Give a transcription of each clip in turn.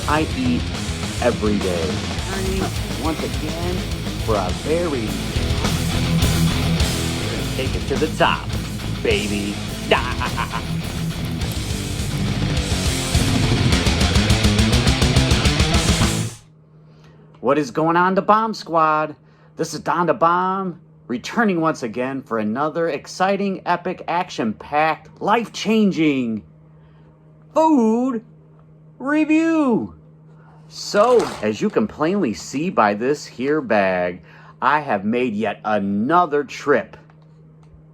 I eat every day. Returning once again for a very... We're going to take it to the top, baby. What is going on, the Bomb Squad? This is Don the Bomb, returning once again for another exciting, epic, action-packed, life-changing food review. So, as you can plainly see by this here bag, I have made yet another trip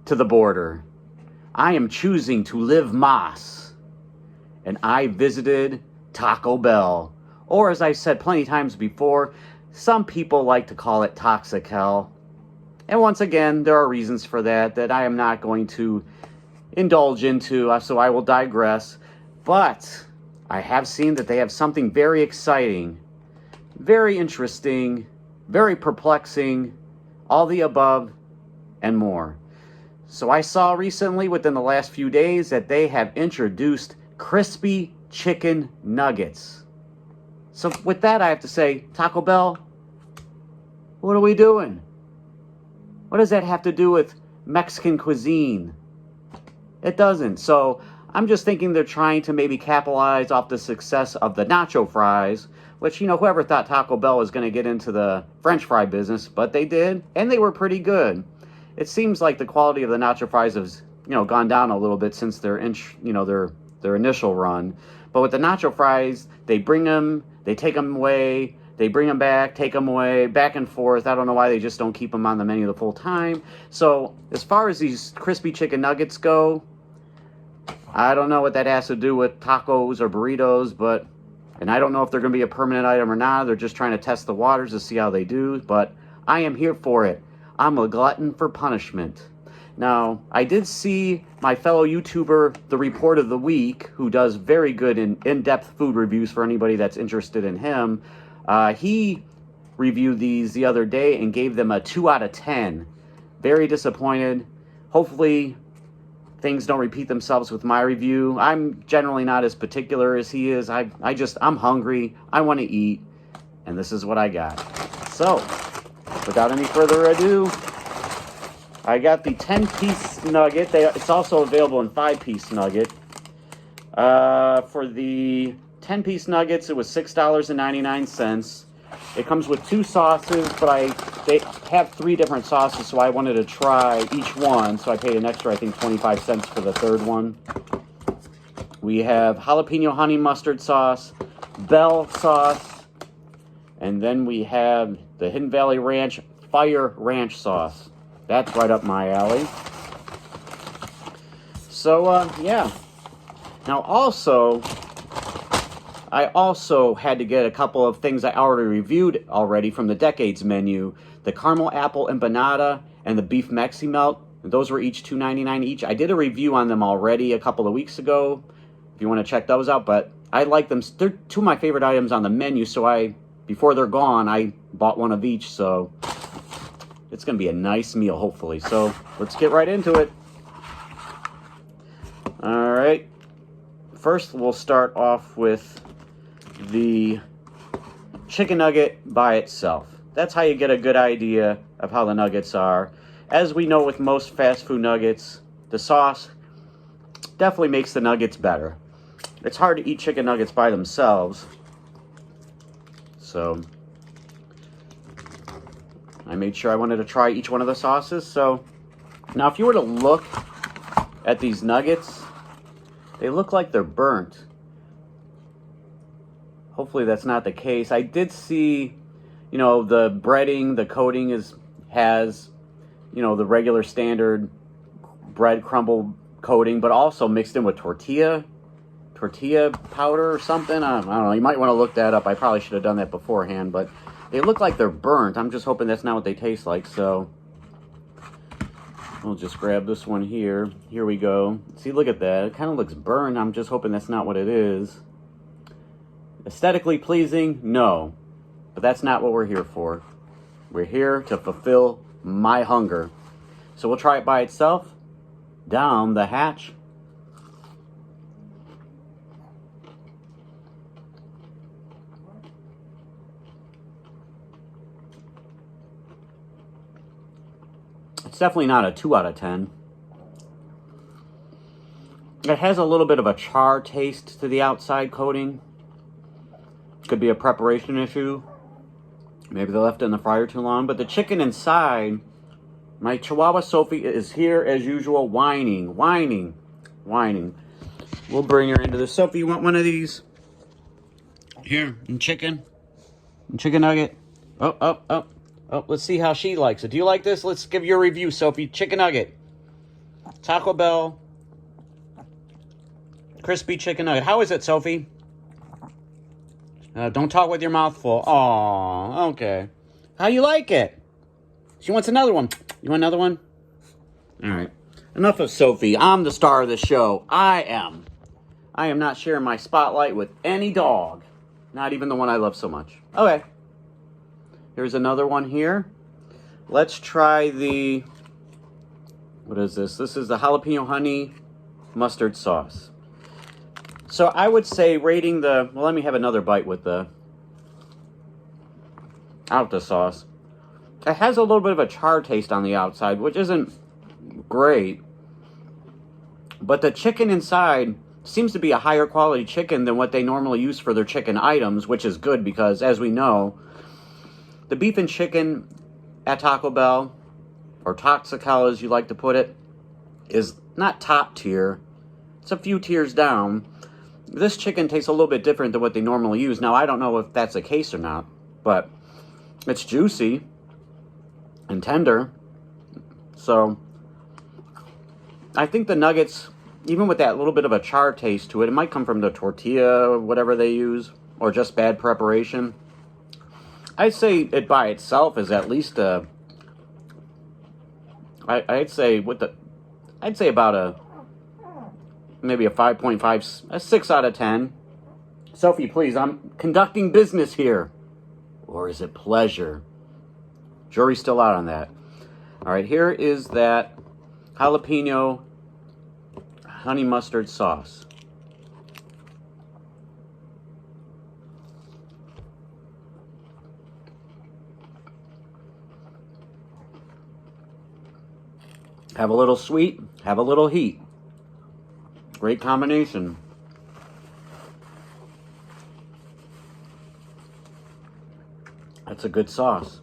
to the border. I am choosing to live Mas, and I visited Taco Bell. Or, as I've said plenty of times before, some people like to call it Toxic Hell. And once again, there are reasons for that I am not going to indulge into, so I will digress. But I have seen that they have something very exciting, very interesting, very perplexing, all the above and more. So I saw recently, within the last few days, that they have introduced crispy chicken nuggets. So with that, I have to say, Taco Bell, what are we doing? What does that have to do with Mexican cuisine? It doesn't. So I'm just thinking they're trying to maybe capitalize off the success of the nacho fries, which, you know, whoever thought Taco Bell was going to get into the French fry business, but they did, and they were pretty good. It seems like the quality of the nacho fries has, gone down a little bit since their initial run. But with the nacho fries, they bring them, they take them away, they bring them back, take them away, back and forth. I don't know why they just don't keep them on the menu the full time. So as far as these crispy chicken nuggets go, I don't know what that has to do with tacos or burritos, and I don't know if they're going to be a permanent item or not. They're just trying to test the waters to see how they do, but I am here for it. I'm a glutton for punishment. Now, I did see my fellow YouTuber, The Report of the Week, who does very good in-depth food reviews for anybody that's interested in him. He reviewed these the other day and gave them a 2 out of 10. Very disappointed. Hopefully, things don't repeat themselves with my review. I'm generally not as particular as he is. I'm hungry. I want to eat. And this is what I got. So, without any further ado, I got the 10-piece nugget. It's also available in 5-piece nugget. For the 10-piece nuggets, it was $6.99. It comes with 2 sauces, but they have 3 different sauces, so I wanted to try each one. So I paid an extra, I think, 25 cents for the third one. We have jalapeno honey mustard sauce, Bell sauce, and then we have the Hidden Valley Ranch Fire Ranch sauce. That's right up my alley. So, yeah. Now, I also had to get a couple of things I already reviewed from the Decades menu. The caramel apple empanada and the beef Meximelt. Those were each $2.99 each. I did a review on them already a couple of weeks ago, if you want to check those out. But I like them. They're 2 of my favorite items on the menu, so before they're gone, I bought one of each. So it's going to be a nice meal, hopefully. So let's get right into it. All right. First, we'll start off with the chicken nugget by itself. That's how you get a good idea of how the nuggets are. As we know with most fast food nuggets, the sauce definitely makes the nuggets better. It's hard to eat chicken nuggets by themselves. So I made sure I wanted to try each one of the sauces. So now if you were to look at these nuggets, they look like they're burnt. Hopefully that's not the case. I did see, the breading, the coating has, the regular standard bread crumble coating, but also mixed in with tortilla powder or something. I don't know. You might want to look that up. I probably should have done that beforehand, but they look like they're burnt. I'm just hoping that's not what they taste like. So we'll just grab this one here. Here we go. See, look at that. It kind of looks burnt. I'm just hoping that's not what it is. Aesthetically pleasing? No. But that's not what we're here for. We're here to fulfill my hunger. So we'll try it by itself. Down the hatch. It's definitely not a 2 out of 10. It has a little bit of a char taste to the outside coating. Could be a preparation issue. Maybe they left it in the fryer too long. But the chicken inside, my Chihuahua Sophie is here as usual, whining. We'll bring her into the Sophie. You want one of these? Here, and chicken. And chicken nugget. Oh, let's see how she likes it. Do you like this? Let's give you a review, Sophie. Chicken nugget. Taco Bell. Crispy chicken nugget. How is it, Sophie? Don't talk with your mouth full. Aw, okay. How you like it? She wants another one. You want another one? All right. Enough of Sophie. I'm the star of the show. I am not sharing my spotlight with any dog. Not even the one I love so much. Okay. Here's another one here. Let's try the... What is this? This is the jalapeno honey mustard sauce. So I would say rating the... Well, let me have another bite with the... Out the sauce. It has a little bit of a char taste on the outside, which isn't great. But the chicken inside seems to be a higher quality chicken than what they normally use for their chicken items, which is good because, as we know, the beef and chicken at Taco Bell, or Toxical as you like to put it, is not top tier. It's a few tiers down. This chicken tastes a little bit different than what they normally use. Now, I don't know if that's the case or not, but it's juicy and tender. So, I think the nuggets, even with that little bit of a char taste to it, it might come from the tortilla, whatever they use, or just bad preparation. I'd say it by itself is at least a... I'd say about a... Maybe a 5.5, a 6 out of 10. Sophie, please, I'm conducting business here. Or is it pleasure? Jury's still out on that. All right, here is that jalapeno honey mustard sauce. Have a little sweet, have a little heat. Great combination. That's a good sauce.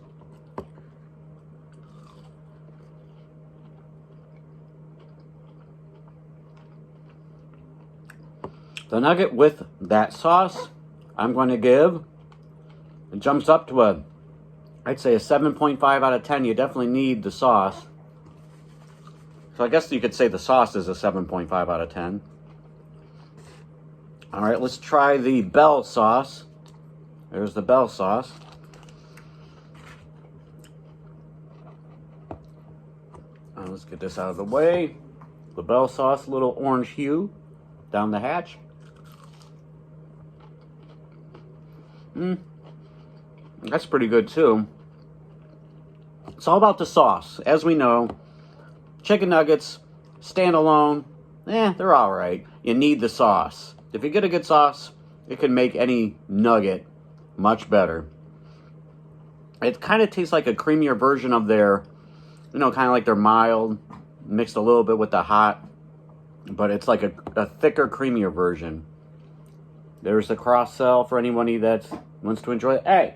The nugget with that sauce, I'm going to give, it jumps up to I'd say a 7.5 out of 10. You definitely need the sauce. So I guess you could say the sauce is a 7.5 out of 10. All right, let's try the Bell sauce. There's the Bell sauce. Let's get this out of the way. The Bell sauce, little orange hue down the hatch. That's pretty good too. It's all about the sauce. As we know, chicken nuggets, standalone, they're all right. You need the sauce. If you get a good sauce, it can make any nugget much better. It kind of tastes like a creamier version of their, kind of like their mild, mixed a little bit with the hot, but it's like a thicker, creamier version. There's the cross-sell for anybody that wants to enjoy it. Hey!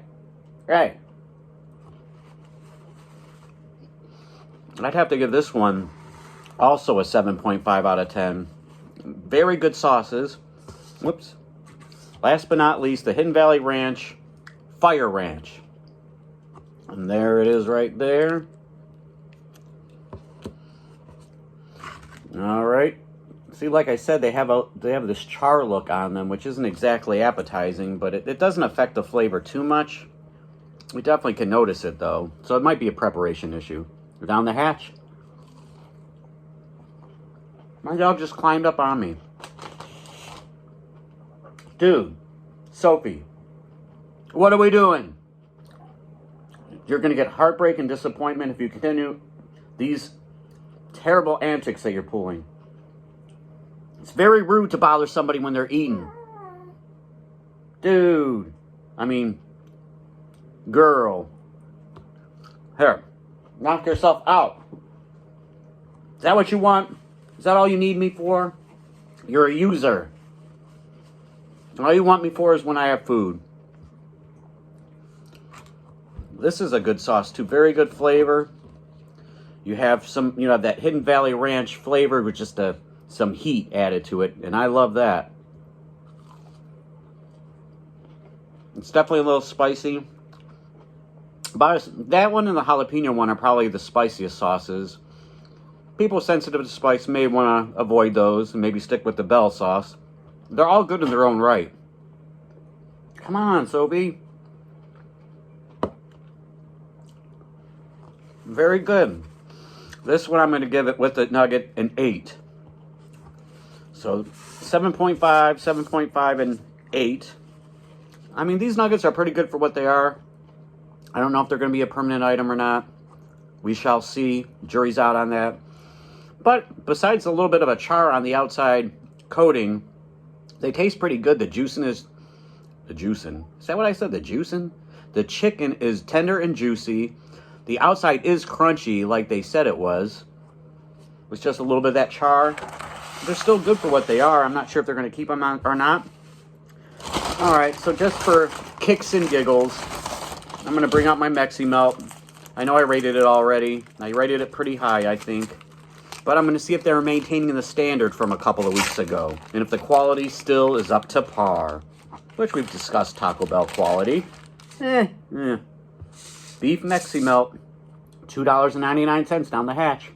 I'd have to give this one also a 7.5 out of 10. Very good sauces. Whoops. Last but not least, the Hidden Valley Ranch Fire Ranch. And there it is right there. All right. See, like I said, they have this char look on them, which isn't exactly appetizing, but it doesn't affect the flavor too much. We definitely can notice it, though. So it might be a preparation issue. We're down the hatch. My dog just climbed up on me. Dude, Sophie, what are we doing? You're going to get heartbreak and disappointment if you continue these terrible antics that you're pulling. It's very rude to bother somebody when they're eating. Dude. Girl. Here. Knock yourself out. Is that what you want? Is that all you need me for? You're a user. All you want me for is when I have food. This is a good sauce too. Very good flavor. You have some, you know, that Hidden Valley Ranch flavor with just some heat added to it, and I love that. It's definitely a little spicy. That one and the jalapeno one are probably the spiciest sauces. People sensitive to spice may want to avoid those and maybe stick with the Bell sauce. They're all good in their own right. Come on, Sophie. Very good. This one I'm going to give it with the nugget an 8. So 7.5, 7.5, and 8. I mean, these nuggets are pretty good for what they are. I don't know if they're going to be a permanent item or not. We shall see. Jury's out on that. But besides a little bit of a char on the outside coating, they taste pretty good. The juicing is... The juicing? Is that what I said? The juicing? The chicken is tender and juicy. The outside is crunchy like they said it was. With just a little bit of that char. They're still good for what they are. I'm not sure if they're going to keep them on or not. Alright, so just for kicks and giggles, I'm going to bring out my Meximelt. I know I rated it already. I rated it pretty high, I think. But I'm going to see if they're maintaining the standard from a couple of weeks ago. And if the quality still is up to par. Which we've discussed Taco Bell quality. Beef Meximelt. $2.99 down the hatch.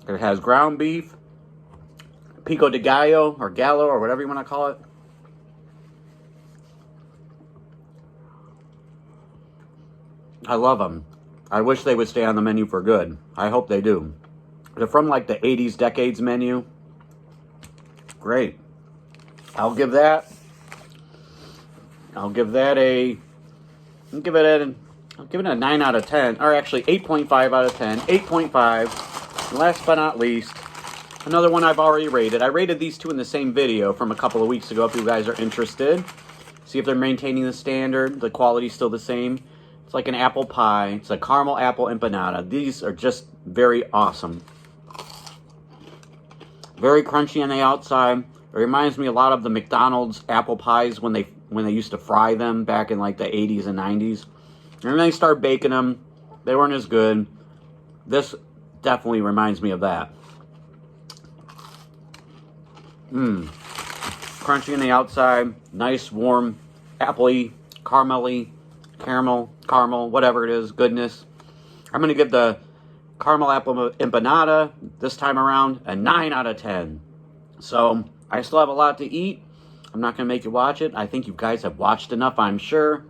It has ground beef. Pico de Gallo or Gallo or whatever you want to call it. I love them. I wish they would stay on the menu for good. I hope they do. They're from like the 80s decades menu. Great. I'll give it a 9 out of 10. Or actually 8.5 out of 10. 8.5. Last but not least, another one I've already rated. I rated these two in the same video from a couple of weeks ago if you guys are interested. See if they're maintaining the standard. The quality's still the same. It's like an apple pie. It's a caramel apple empanada. These are just very awesome. Very crunchy on the outside. It reminds me a lot of the McDonald's apple pies when they used to fry them back in like the 80s and 90s. And then they start baking them. They weren't as good. This definitely reminds me of that. Crunchy on the outside. Nice, warm, appley, caramel, whatever it is, goodness. I'm going to give the caramel apple empanada this time around a 9 out of 10. So, I still have a lot to eat. I'm not going to make you watch it. I think you guys have watched enough, I'm sure.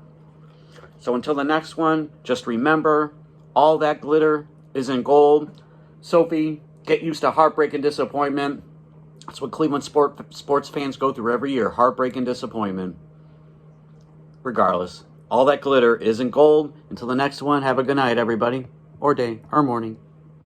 So until the next one, just remember, all that glitter isn't gold. Sophie, get used to heartbreak and disappointment. That's what Cleveland sports fans go through every year, heartbreak and disappointment. Regardless, all that glitter isn't gold. Until the next one, have a good night, everybody. Or day, or morning.